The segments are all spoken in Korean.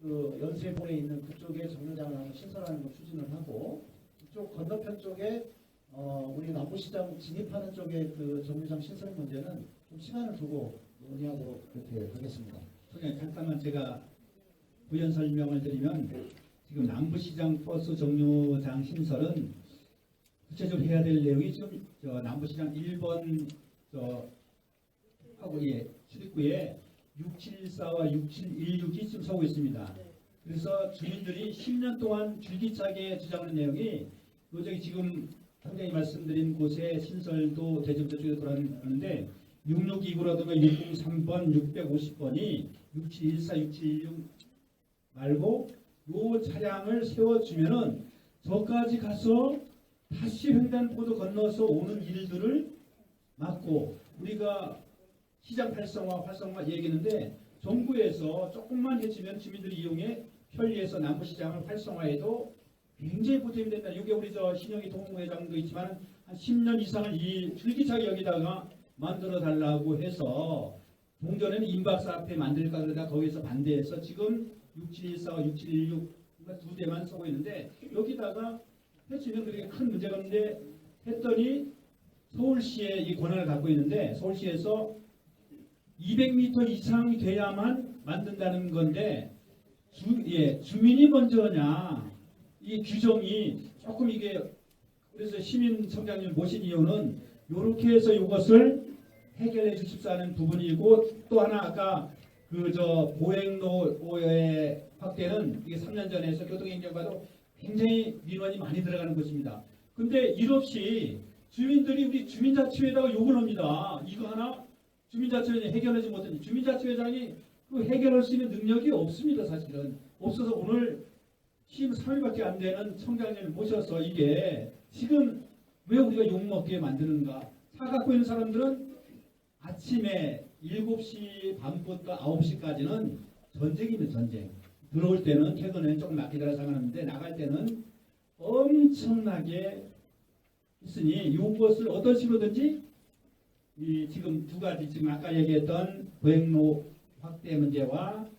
그 연세봉에 있는 그쪽에 정류장을 한번 신설하는 걸 추진을 하고, 이쪽 건너편 쪽에 우리 남부시장 진입하는 쪽에 그 정류장 신설 문제는 좀 시간을 두고 논의하도록 그렇게 하겠습니다. 잠깐만 제가 부연 설명을 드리면, 지금 남부시장 버스 정류장 신설은 구체적으로 해야 될 내용이 지금 남부시장 1번 하고 출입구에 6714와 6716이 지금 서고 있습니다. 그래서 주민들이 10년 동안 줄기차게 주장하는 내용이 저기 지금 상장이 말씀드린 곳에 신설도 대전부 쪽에 돌아가는데 6629라든가 603번, 650번이 6714, 6716 말고 요 차량을 세워주면은 저까지 가서 다시 횡단보도 건너서 오는 일들을 막고, 우리가 시장 활성화 얘기했는데 정부에서 조금만 해주면 주민들이 이용해 편리해서 남부시장을 활성화해도 굉장히 보탬이 된다. 이게 우리 신영희 동무회장도 있지만 한 10년 이상을 이 줄기차게 여기다가 만들어 달라고 해서 동전에는 임박사 앞에 만들까 그러다 거기서 반대해서 지금 6714와 6716 두 대만 쓰고 있는데, 여기다가 해주면 그렇게 큰 문제가 없는데 했더니 서울시에 이 권한을 갖고 있는데 서울시에서 200m 이상이 돼야만 만든다는 건데 주민이 먼저냐, 이 규정이 조금 이게, 그래서 시민청장님 모신 이유는 이렇게 해서 이것을 해결해 주십사는 부분이고, 또 하나 아까 보행로의 확대는 이게 3년 전에 해서 교통행정과도 굉장히 민원이 많이 들어가는 곳입니다. 근데 일 없이 주민들이 우리 주민자치회에다가 욕을 합니다. 이거 하나 주민자치회장이 해결하지 못하니, 주민자치회장이 그 해결할 수 있는 능력이 없습니다. 사실은 없어서 오늘 취임 3일밖에 안 되는 청장님을 모셔서 이게 지금 왜 우리가 욕먹게 만드는가. 차 갖고 있는 사람들은 아침에 7시 반부터 9시까지는 전쟁입니다. 전쟁. 들어올 때는 퇴근은 조금 아끼더라 상관없는데 나갈 때는 엄청나게 있으니 이것을 어떤 식으로든지 지금 두 가지, 지금 아까 얘기했던 보행로 확대 문제와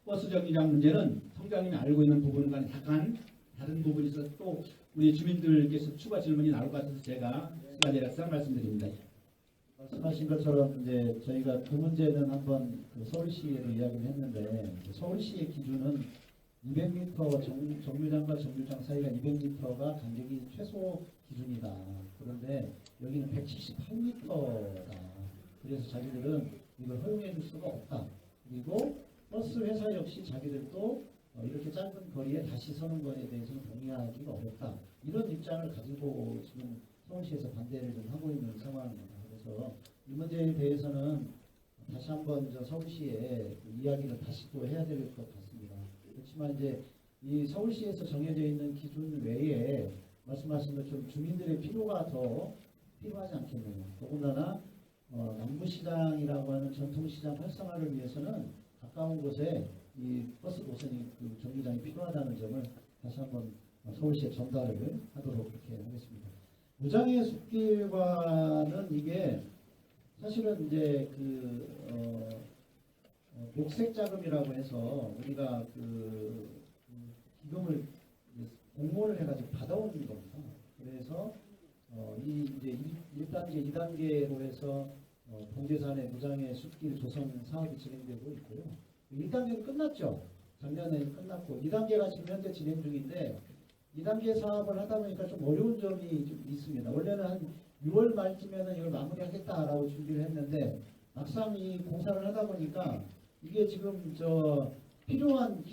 버스 정류장 문제는 청장님이 알고 있는 부분과는 약간 다른 부분이 있어서 또 우리 주민들께서 추가 질문이 나올 것 같아서 제가 시간 내려서 말씀드립니다. 말씀하신 것처럼 이제 저희가 그 문제는 한번 서울시에도 이야기를 했는데, 서울시의 기준은 200m 정류장과 정류장 사이가 200m가 간격이 최소 기준이다. 그런데 여기는 178m다. 그래서 자기들은 이걸 허용해 줄 수가 없다. 그리고 버스 회사 역시 자기들도 이렇게 짧은 거리에 다시 서는 것에 대해서는 동의하기가 어렵다. 이런 입장을 가지고 지금 서울시에서 반대를 좀 하고 있는 상황입니다. 그래서 이 문제에 대해서는 다시 한번 서울시에 이야기를 다시 또 해야 될 것 같습니다. 그렇지만 이제 이 서울시에서 정해져 있는 기준 외에 말씀하신 것처럼 주민들의 필요가 더 필요하지 않겠느냐. 더군다나 남부시장이라고 하는 전통시장 활성화를 위해서는 가까운 곳에 이 버스 노선이 정류장이 필요하다는 점을 다시 한번 서울시에 전달을 하도록 그렇게 하겠습니다. 무장의 숲길과는 이게 사실은 이제 녹색 자금이라고 해서 우리가 기금을 공모를 해가지고 받아오는 겁니다. 그래서 이제 1단계, 2단계로 해서 봉제산의 무장의 숲길 조성 사업이 진행되고 있고요. 1단계는 끝났죠. 작년에 끝났고 2단계가 지금 현재 진행 중인데 2단계 사업을 하다 보니까 좀 어려운 점이 좀 있습니다. 원래는 한 6월 말쯤에는 이걸 마무리하겠다라고 준비를 했는데 막상 이 공사를 하다 보니까 이게 지금 필요한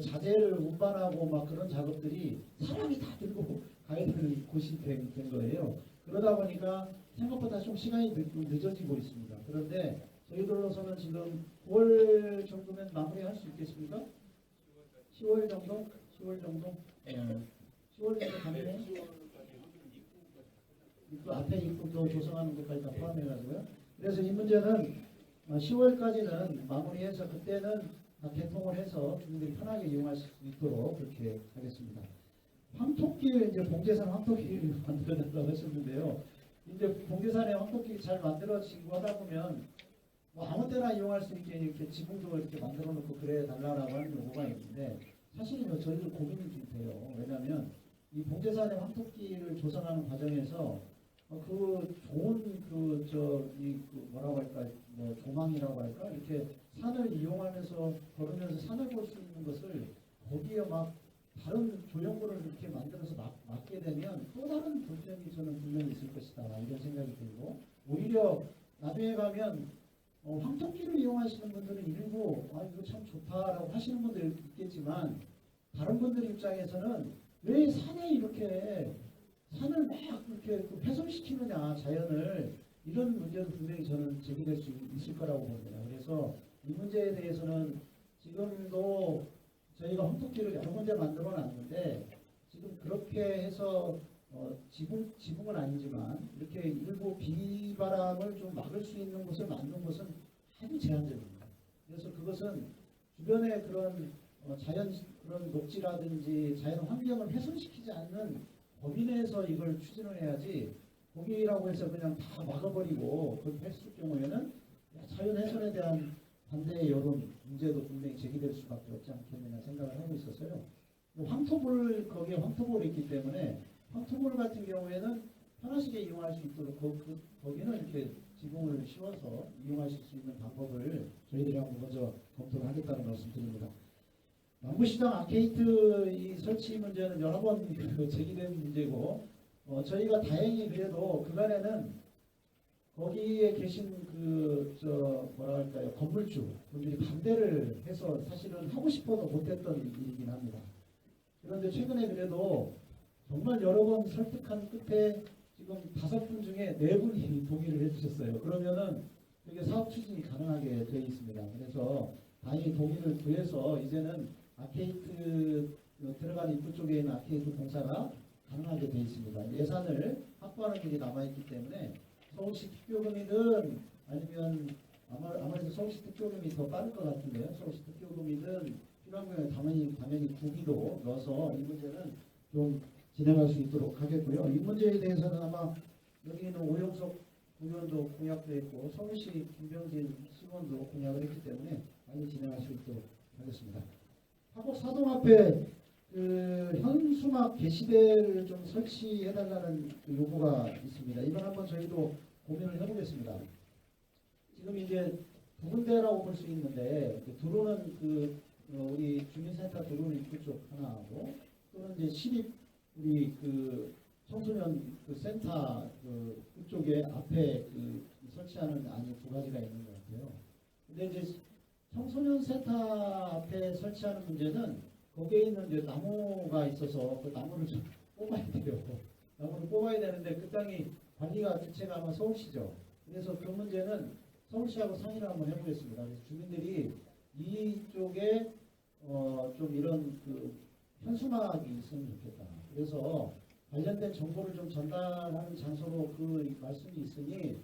자재를 운반하고 막 그런 작업들이 사람이 다 들고 가야 되는 곳이 된 거예요. 그러다 보니까 생각보다 좀 시간이 늦어지고 있습니다. 그런데 저희들로서는 지금 9월 정도면 마무리할 수 있겠습니까? 10월 정도? 10월 정도? 10월 정도 가면 입구 앞에 입구도 조성하는 것까지 다 포함해가지고요. 그래서 이 문제는 10월까지는 마무리해서 그때는 개통을 해서 주민들이 편하게 이용할 수 있도록 그렇게 하겠습니다. 황토길, 이제 봉제산 황토길 만들어달라고 했었는데요. 이제 봉제산의 황토길이 잘 만들어지고 하다 보면 뭐 아무 때나 이용할 수 있게 이렇게 지붕도 이렇게 만들어 놓고 그래 달라라고 하는 요구가 있는데 사실은요 저희도 고민이 좀 돼요. 왜냐하면 이 봉제산의 황토끼를 조성하는 과정에서 그 좋은 그 뭐라고 할까 뭐 조망이라고 할까 이렇게 산을 이용하면서 걸으면서 산을 볼 수 있는 것을 거기에 막 다른 조형물을 이렇게 만들어서 막게 되면 또 다른 불편이 저는 분명히 있을 것이다 이런 생각이 들고 오히려 나중에 가면 황토끼를 이용하시는 분들은 일부 이거 참 좋다라고 하시는 분들이 있겠지만 다른 분들 입장에서는 왜 산에 이렇게 산을 막 이렇게 훼손시키느냐 자연을 이런 문제도 분명히 저는 제기될 수 있을 거라고 봅니다. 그래서 이 문제에 대해서는 지금도 저희가 황토끼를 여러 군데 만들어 놨는데 지금 그렇게 해서 지붕은 아니지만 이렇게 일부 비바람을 좀 막을 수 있는 곳을 만든 곳은 아주 제한적입니다. 그래서 그것은 주변의 그런 자연 그런 녹지라든지 자연 환경을 훼손시키지 않는 범위 내에서 이걸 추진을 해야지 거기라고 해서 그냥 다 막아버리고 그렇게 했을 경우에는 자연 훼손에 대한 반대의 여론 문제도 분명히 제기될 수밖에 없지 않겠느냐 생각을 하고 있었어요. 황토볼 거기에 황토볼이 있기 때문에 황토볼 같은 경우에는 편하시게 이용할 수 있도록 거기는 이렇게 지붕을 씌워서 이용하실 수 있는 방법을 저희들이 한번 먼저 검토를 하겠다는 말씀드립니다. 남부시장 아케이트 이 설치 문제는 여러 번 제기된 문제고 저희가 다행히 그래도 그간에는 거기에 계신 뭐라 할까요 건물주 분들이 반대를 해서 사실은 하고 싶어도 못했던 일이긴 합니다. 그런데 최근에 그래도 정말 여러 번 설득한 끝에 지금 5분 중에 4분이 동의를 해주셨어요. 그러면은 이게 사업 추진이 가능하게 되어 있습니다. 그래서 다행히 동의를 구해서 이제는 아케이트 들어가는 입구 쪽에 있는 아케이트 공사가 가능하게 되어 있습니다. 예산을 확보하는 일이 남아있기 때문에 서울시 특교금이든 아니면 아무래도 서울시 특교금이 더 빠를 것 같은데요. 서울시 특교금이든 필요한 경우에 당연히 구비도 넣어서 이 문제는 좀 진행할 수 있도록 하겠고요. 이 문제에 대해서는 아마 여기는 오영석 의원도 공약도 했고 서울시 김병진 시의원도 공약을 했기 때문에 많이 진행할 수 있도록 하겠습니다. 화곡 사동 앞에 현수막 게시대를 좀 설치해달라는 요구가 있습니다. 이건 한번 저희도 고민을 해보겠습니다. 지금 이제 두 군데라고 볼 수 있는데 들어오는 우리 주민센터 들어오는 입구 쪽 하나하고 또는 이제 시립 우리 청소년 센터 그쪽에 앞에 설치하는 안이 2가지가 있는 것 같아요. 근데 이제 청소년 센터 앞에 설치하는 문제는 거기에 있는 이제 나무가 있어서 그 나무를 좀 뽑아야 돼요. 나무를 뽑아야 되는데 그 땅이 관리가 주체가 아마 서울시죠. 그래서 그 문제는 서울시하고 상의를 한번 해보겠습니다. 그래서 주민들이 이쪽에 좀 이런 현수막이 있으면 좋겠다. 그래서 관련된 정보를 좀 전달하는 장소로 그 말씀이 있으니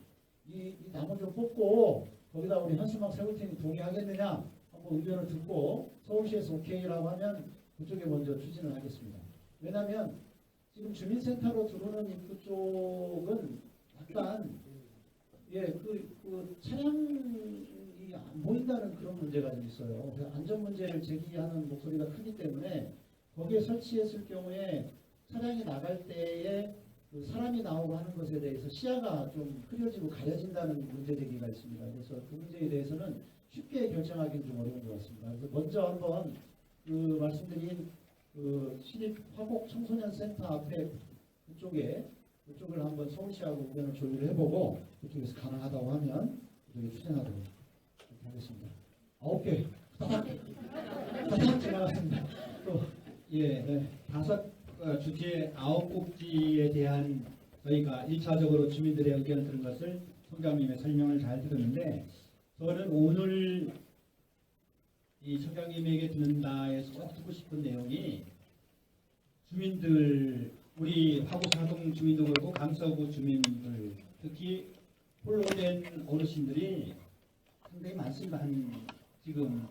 이 나무 좀 뽑고 거기다 우리 현수막 세울 테니 동의하겠느냐 한번 의견을 듣고 서울시에서 오케이라고 하면 그쪽에 먼저 추진을 하겠습니다. 왜냐하면 지금 주민센터로 들어오는 입구 쪽은 약간 차량이 안 보인다는 그런 문제가 좀 있어요. 그래서 안전 문제를 제기하는 목소리가 크기 때문에 거기에 설치했을 경우에 차량이 나갈 때에 사람이 나오고 하는 것에 대해서 시야가 좀 흐려지고 가려진다는 문제 제기가 있습니다. 그래서 그 문제에 대해서는 쉽게 결정하기는 좀 어려운 것 같습니다. 그래서 먼저 한번 말씀드린 신입 화곡 청소년 센터 앞에 그쪽을 한번 서울시하고 의견을 조율을 해보고 그쪽에서 가능하다고 하면 그쪽에 추진하도록 하겠습니다. 9개 딱 지나갔습니다. 또 네. 5 주제 9곡지에 대한 저희가 1차적으로 주민들의 의견을 들은 것을 청장님의 설명을 잘 들었는데 저는 오늘 이 청장님에게 듣는다에서 꼭 듣고 싶은 내용이 주민들 우리 화곡 사동 주민도 그렇고 강서구 주민들 특히 홀로 된 어르신들이 상당히 많습니다. 지금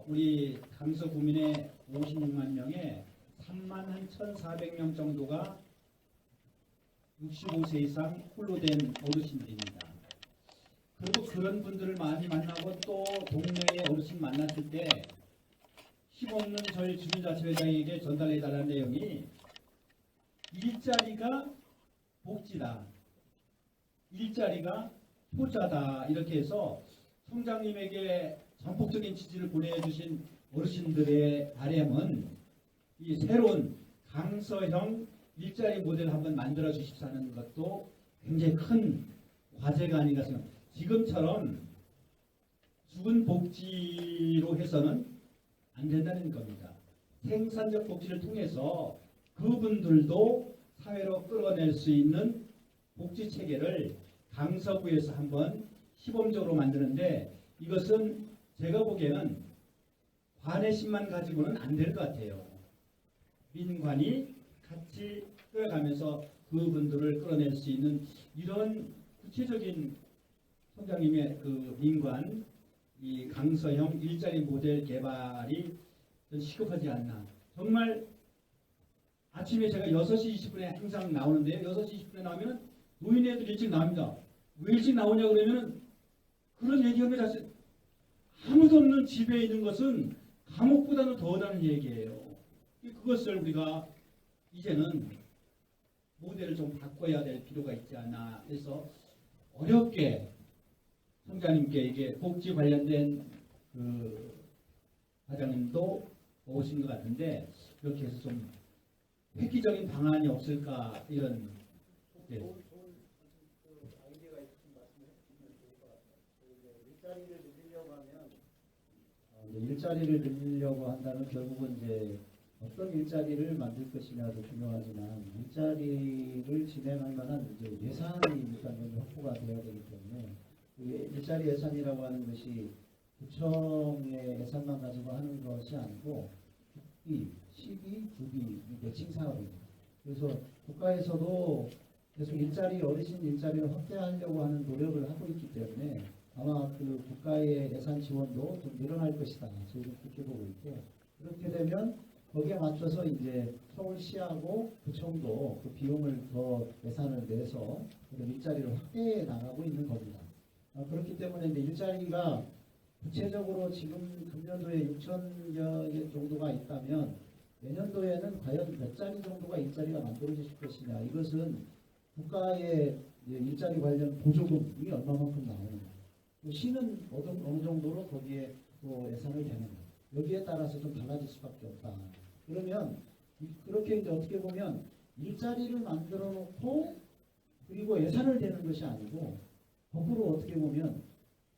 우리 강서 구민의 56만 명에 31,400명 정도가 65세 이상 홀로 된 어르신들입니다. 그리고 그런 분들을 많이 만나고 또 동네에 어르신 만났을 때 힘없는 저희 주민자치회장에게 전달해달라는 내용이 일자리가 복지다, 일자리가 효자다, 이렇게 해서 총장님에게 전폭적인 지지를 보내주신 어르신들의 바람은 이 새로운 강서형 일자리 모델을 한번 만들어 주십사는 것도 굉장히 큰 과제가 아닌가 생각합니다. 지금처럼 죽은 복지로 해서는 안 된다는 겁니다. 생산적 복지를 통해서 그분들도 사회로 끌어낼 수 있는 복지 체계를 강서구에서 한번 시범적으로 만드는데, 이것은 제가 보기에는 관의심만 가지고는 안 될 것 같아요. 민관이 같이 끌어가면서 그분들을 끌어낼 수 있는 이런 구체적인 총장님의 그 민관, 이 강서형 일자리 모델 개발이 좀 시급하지 않나. 정말 아침에 제가 6시 20분에 항상 나오는데요. 6시 20분에 나오면 노인애들 일찍 나옵니다. 왜 일찍 나오냐 그러면은 그런 얘기하면 사실 아무도 없는 집에 있는 것은 감옥보다는 더하다는 얘기예요. 그것을 우리가 이제는 모델을 좀 바꿔야 될 필요가 있지 않나 해서 어렵게 총장님께 이게 복지 관련된 그 과장님도 오신 것 같은데, 이렇게 해서 좀 획기적인 방안이 없을까, 이런. 네. 아이디어가 있으신 말씀을 해주시면 좋을 것 같아요. 일자리를 늘리려고 하면 일자리를 늘리려고 한다면 결국은 이제 어떤 일자리를 만들 것이냐도 중요하지만 일자리를 진행할 만한 이제 예산이 일단 먼저 확보가 되어야 되기 때문에 그 일자리 예산이라고 하는 것이 구청의 예산만 가지고 하는 것이 아니고 국비, 시비, 구비, 매칭 사업입니다. 그래서 국가에서도 계속 일자리, 어르신 일자리를 확대하려고 하는 노력을 하고 있기 때문에 아마 그 국가의 예산 지원도 좀 늘어날 것이다. 저희도 그렇게 보고 있고, 그렇게 되면 거기에 맞춰서 이제 서울시하고 구청도 그 비용을 더 예산을 내서 그런 일자리를 확대해 나가고 있는 겁니다. 그렇기 때문에 이제 일자리가 구체적으로 지금 금년도에 6천여 개 정도가 있다면 내년도에는 과연 몇 자리 정도가 일자리가 만들어질 것이냐, 이것은 국가의 일자리 관련 보조금이 얼마만큼 나오는가, 또 시는 어느 정도로 거기에 또 예산을 대는가, 여기에 따라서 좀 달라질 수밖에 없다. 그러면 그렇게 이제 어떻게 보면 일자리를 만들어 놓고 그리고 예산을 대는 것이 아니고 거꾸로 어떻게 보면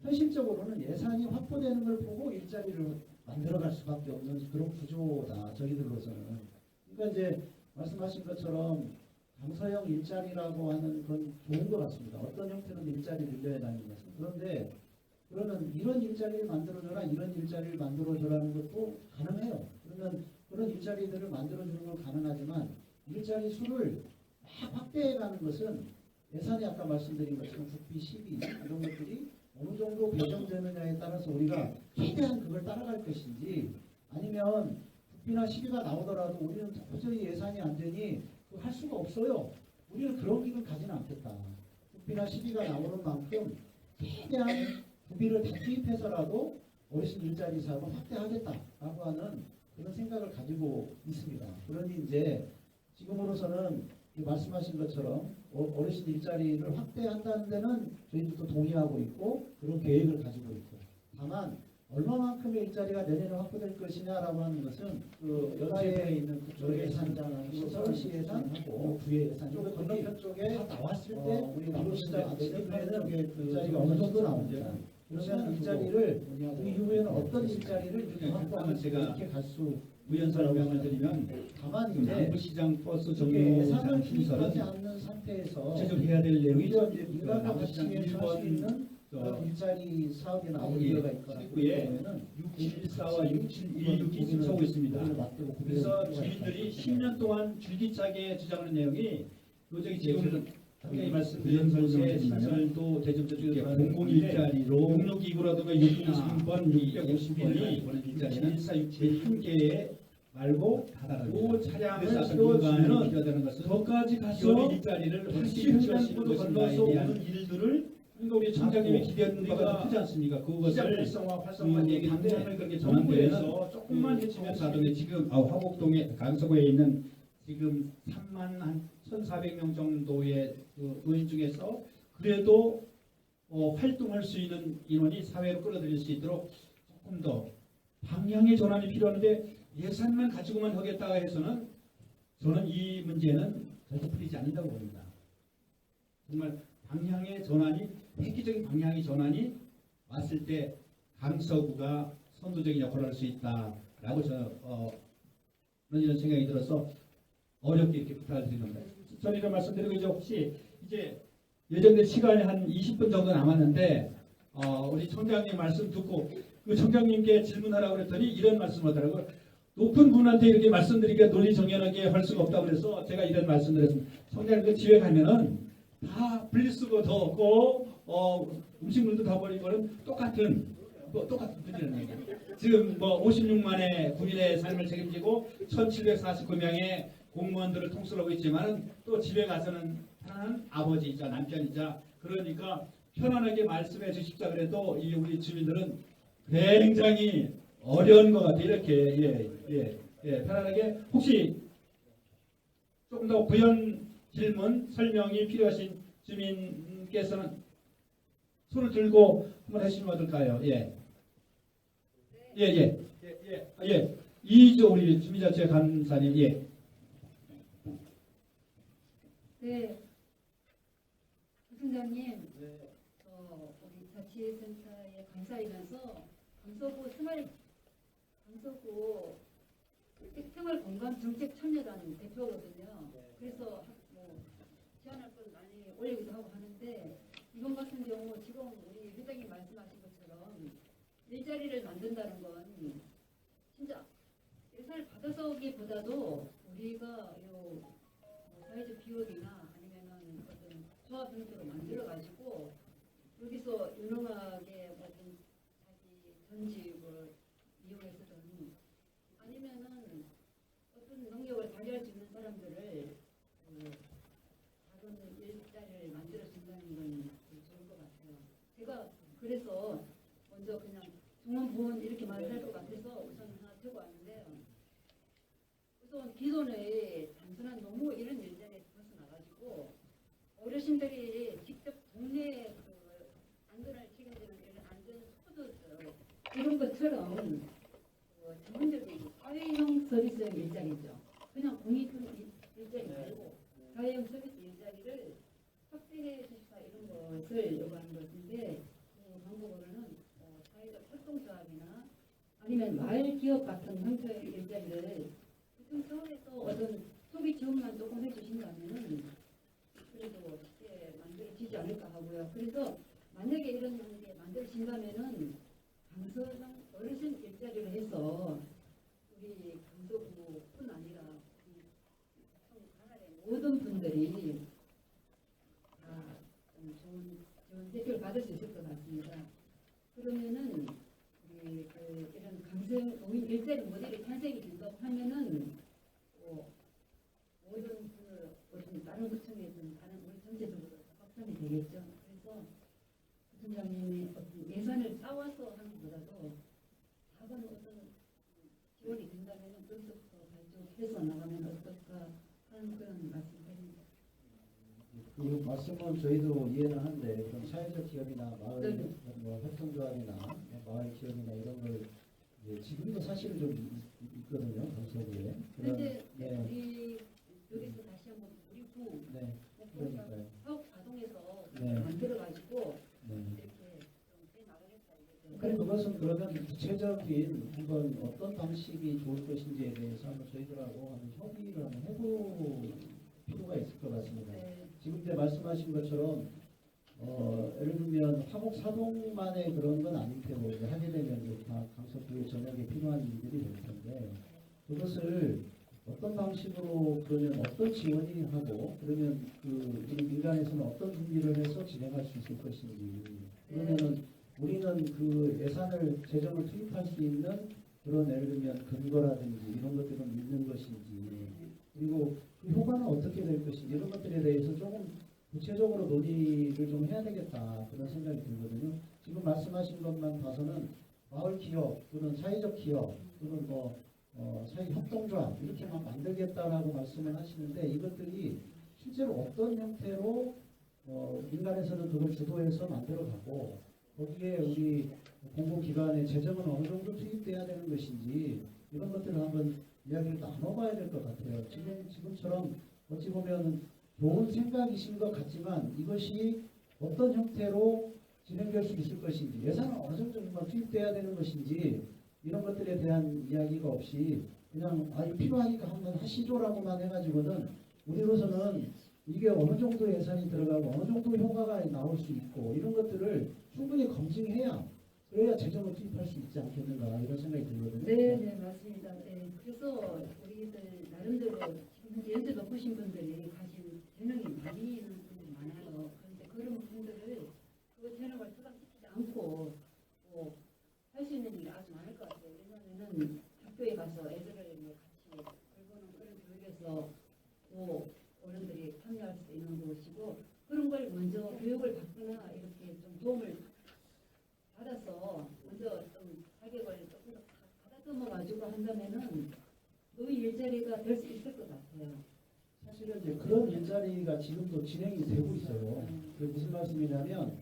현실적으로는 예산이 확보되는 걸 보고 일자리를 만들어갈 수밖에 없는 그런 구조다, 저희들로서는. 그러니까 이제 말씀하신 것처럼 강서형 일자리라고 하는 건 좋은 것 같습니다. 어떤 형태는 일자리를 늘려야 하는 것은. 그런데 그러면 이런 일자리를 만들어줘라, 이런 일자리를 만들어줘라는 것도 가능해요. 그러면 그런 일자리들을 만들어주는 건 가능하지만 일자리 수를 막 확대해가는 것은 예산이 아까 말씀드린 것처럼 국비, 시비 이런 것들이 어느 정도 배정되느냐에 따라서 우리가 최대한 그걸 따라갈 것인지, 아니면 국비나 시비가 나오더라도 우리는 도저히 예산이 안 되니 그거 할 수가 없어요. 우리는 그런 기는 가지는 않겠다. 국비나 시비가 나오는 만큼 최대한 국비를 다 투입해서라도 어르신 일자리 사업을 확대하겠다라고 하는 그런 생각을 가지고 있습니다. 그러니 이제 지금으로서는 말씀하신 것처럼 어르신 일자리를 확대한다는 데는 저희들도 동의하고 있고 그런 계획을 가지고 있고, 다만 얼마만큼의 일자리가 내년에 확보될 것이냐라고 하는 것은 그 여가에 있는 그쪽의 예산장하고 서울시 예산하고 구의 예산 쪽 건너편 쪽에 다 나왔을 때 우리 나머지가 내년에는 일자리가 어느 정도 나옵니다. 그러면 일자리를 그 이후에는 어떤 일자리를 이렇게 확보하면 제가 이렇게 갈 수 우연 설명을 드리면, 다만 이제 남부시장 버스 예산을 정류장 투입하지 신설은 않는 상태에서 구체적으로 해야 될 내용이 민간과 같이 해서 할 수 있는 그런 일자리 사업이 나올 때가 있거나 에 6714와 6716이 신청하고 있습니다. 그래서 주민들이 10년 동안 줄기차게 주장하는 내용이 요저기 지금 당연히 말씀드린 것의 신설도 대중들에게 공공일자리로 목록기구라든가 603번, 650번이 6714, 6701개 말고 그 차량을 들어가면 더까지 가서 일자리를 80년부터 걸러서 오는 일들을 그러니까 우리 청장님이 기대하는 바가 크지 않습니까? 시장 그것을 활성화 활성화 얘기하는데 방향을 그렇게 전환돼서 정부에서 조금만 해주면 해주면 사동에 지금 화곡동에 강서구에 있는 지금 3만 한 1,400명 정도의 그 의원 중에서 그래도 활동할 수 있는 인원이 사회로 끌어들일 수 있도록 조금 더 방향의 전환이 필요한데 예산만 가지고만 하겠다 해서는 저는 이 문제는 절대 풀리지 않는다고 봅니다. 정말 방향의 전환이 획기적인 방향의 전환이 왔을 때 강서구가 선도적인 역할을 할 수 있다라고 저는 이런 생각이 들어서 어렵게 이렇게 부탁을 드리는 겁니다. 저는 이런 말씀드리고 이제 혹시 이제 예정된 시간이 한 20분 정도 남았는데 우리 청장님 말씀 듣고 그 청장님께 질문하라고 그랬더니 이런 말씀을 하더라고요. 높은 분한테 이렇게 말씀드리기가 논리 정연하게 할 수가 없다고 그래서 제가 이런 말씀을 했습니다. 청장님 그 집에 가면은 다 분리수거 더 없고 음식물도 다 버리고는 똑같은 분이라는 얘기예요. 지금 56만의 국민의 삶을 책임지고 1,749명의 공무원들을 통솔하고 있지만 또 집에 가서는 편안한 아버지이자 남편이자 그러니까 편안하게 말씀해 주십사 그래도 이 우리 주민들은 굉장히 어려운 것 같아요. 이렇게 편안하게 혹시 조금 더 부연 질문 설명이 필요하신 주민께서는 손을 들고 한번 해주시면 어떨까요? 이조 우리 주민자치 감사님 네, 부총장님, 우리 자치센터에 감사이면서 강서구 생활건강정책참여단 대표거든요. 그래서 제안할 건 많이 올리기도 하고 하는데 이번 같은 경우 지금 우리 회장님 말씀하신 것처럼 일자리를 만든다는 건 진짜 예산을 받아서 오기보다도 우리가 사회적 기업이나 아니면은 어떤 조합 형태로 만들어 가지고 여기서 유능하게 어떤 자기 전직을 이용해서든 아니면은 어떤 능력을 발휘할 수 있는 사람들을 다른 일자리를 만들어 준다는 건 좋을 것 같아요. 제가 그래서 먼저 그냥 중원부원 이렇게 말할 것 같아서 우선 하나 들고 왔는데요. 우선 기존의 단순한 노무 이런 일자리에서 벗어나가지고 어르신들이 직접 동네 안전을 책임지는 이런 안전 소드 이런 것처럼 전문적인 사회형 서비스형 일자리죠. 그냥 공익형 일자리 말고 사회형 서비스 일자리를 확대해 주시다 이런 것을 요구하는 것인데 그 방법으로는 사회적 활동조합이나 아니면 마을 기업 같은 형태의 일자리를 보통 서울에서 어떤 소비 지원만 조금 해주신다면은 그래도 쉽게 만들어지지 않을까 하고요. 그래서 만약에 이런 게 만들어진다면은 강서장 어르신 일자리를 해서 우리 강서구뿐 아니라 우리 관할의 모든 분들이 다 좋은 혜택을 받을 수 있을 것 같습니다. 그러면은 우리 이런 강서 노인 일자리 모델이 탄생이 된다고 하면은 모든 어떤 다른 구청에서는 다른 우리 전체적으로 확산이 되겠죠. 그래서 부총장님이 어떤 예산을 쌓아서 하는 것보다도 작은 어떤 지원이 된다면 거기서부터 발족해서 나가면 어떨까 하는 그런 말씀드립니다. 그 말씀은 저희도 이해는 한데 그런 사회적 기업이나 마을 네. 활동조합이나 마을 기업이나 이런 걸 지금도 사실은 좀 있거든요. 강서구에. 그런데 네. 우리 여기서 다시 한번 우리 구 그러니까요. 사업 가동에서 네. 만들어가지고 네. 이렇게 좀 해나가겠다 이거죠. 그래 그것은 그러면 구체적인 한번 어떤 방식이 좋을 것인지에 대해서 한번 저희들하고 한번 협의를 한번 해볼 필요가 있을 것 같습니다. 네. 지금 이제 말씀하신 것처럼 예를 들면 화곡 사동만의 그런 건 아닐 테고 이제 하게 되면 이제 강서구의 전역에 필요한 일들이 될 텐데 그것을 어떤 방식으로 그러면 어떤 지원이 하고 그러면 그 우리 민간에서는 어떤 준비를 해서 진행할 수 있을 것인지 그러면은 우리는 그 예산을 재정을 투입할 수 있는 그런 예를 들면 근거라든지 이런 것들은 있는 것인지 그리고 그 효과는 어떻게 될 것인지 이런 것들에 대해서 조금 구체적으로 논의를 일을 좀 해야 되겠다 그런 생각이 들거든요. 지금 말씀하신 것만 봐서는 마을 기업 또는 사회적 기업 또는 사회 협동조합 이렇게만 만들겠다라고 말씀을 하시는데 이것들이 실제로 어떤 형태로 민간에서는 그걸 주도해서 만들어가고 거기에 우리 공공기관의 재정은 어느 정도 투입돼야 되는 것인지 이런 것들을 한번 이야기를 나눠봐야 될 것 같아요. 지금처럼 어찌 보면 좋은 생각이신 것 같지만 이것이 어떤 형태로 진행될 수 있을 것인지 예산은 어느 정도 투입돼야 되는 것인지 이런 것들에 대한 이야기가 없이 그냥 이거 필요하니까 한번 하시죠라고만 해가지고는 우리로서는 이게 어느 정도 예산이 들어가고 어느 정도 효과가 나올 수 있고 이런 것들을 충분히 검증해야 그래야 재정을 투입할 수 있지 않겠는가 이런 생각이 들거든요. 네, 맞습니다. 네, 그래서 우리들 나름대로 지금 현재 연세 높으신 분들이 가진 재능이 많이 있는 분들이 많아요. 그런데 그런 분들을 그 재능을 투닥시키지 않고 할 수 있는 일이 아주 많을 것 같아요. 왜냐하면은 학교에 가서 애들을 뭐 같이 돌보는 그런 교육에서 또 어른들이 참여할 수 있는 것이고 그런 걸 먼저 교육을 받거나 이렇게 좀 도움을 받아서 먼저 좀 자격을 조금 더 받아들여 가지고 한다면은 그 일자리가 될 수 있을 것 같아요. 사실은 이제 그런 일자리가 지금도 진행이 되고 있어요. 그 무슨 말씀이냐면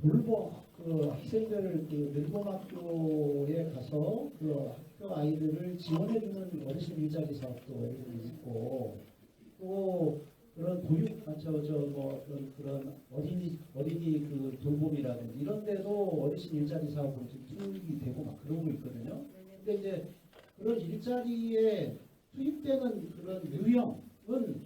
그 학생들 그 랜덤학교에 가서 그 학교 아이들을 지원해주는 어르신 일자리 사업도 있고 또 그런 그런 어린이 그 돌봄이라든지 이런 데도 어르신 일자리 사업으로 지금 투입이 되고 막 그러고 있거든요. 근데 이제 그런 일자리에 투입되는 그런 유형은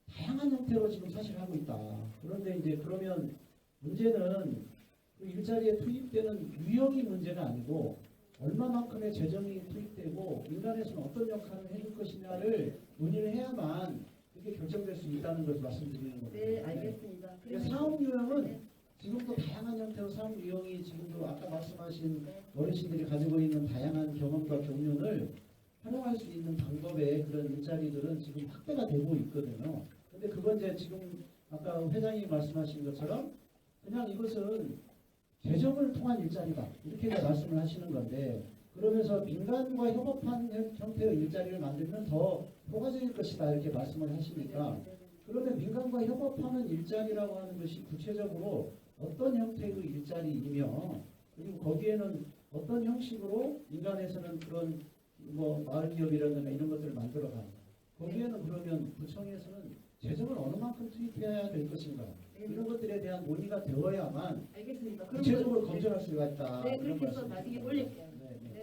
다양한 형태로 지금 사실 하고 있다. 그런데 이제 그러면 문제는 그 일자리에 투입되는 유형이 문제가 아니고 얼마만큼의 재정이 투입되고 민간에서는 어떤 역할을 해줄 것이냐를 논의를 해야만 그게 결정될 수 있다는 것을 말씀드리는 겁니다. 네, 알겠습니다. 그러니까 사업 유형은 지금도 다양한 형태로 사업 유형이 지금도 아까 말씀하신 어르신들이 가지고 있는 다양한 경험과 경륜을 활용할 수 있는 방법의 그런 일자리들은 지금 확대가 되고 있거든요. 근데 그건 이제 지금 아까 회장님이 말씀하신 것처럼 그냥 이것은 재정을 통한 일자리다 이렇게 이제 말씀을 하시는 건데 그러면서 민간과 협업한 형태의 일자리를 만들면 더 효과적일 것이다 이렇게 말씀을 하시니까 그러면 민간과 협업하는 일자리라고 하는 것이 구체적으로 어떤 형태의 일자리이며 그리고 거기에는 어떤 형식으로 민간에서는 그런 마을 기업이라든가 이런 것들을 만들어가는 거기에는 그러면 구청에서는 재정을 어느 만큼 투입해야 될 것인가 이런 것들에 대한 논의가 되어야만 알겠습니다. 구체적으로 검증할 수가 있다. 네, 그런 그렇게 해서 말씀이십니다. 나중에 올릴게요.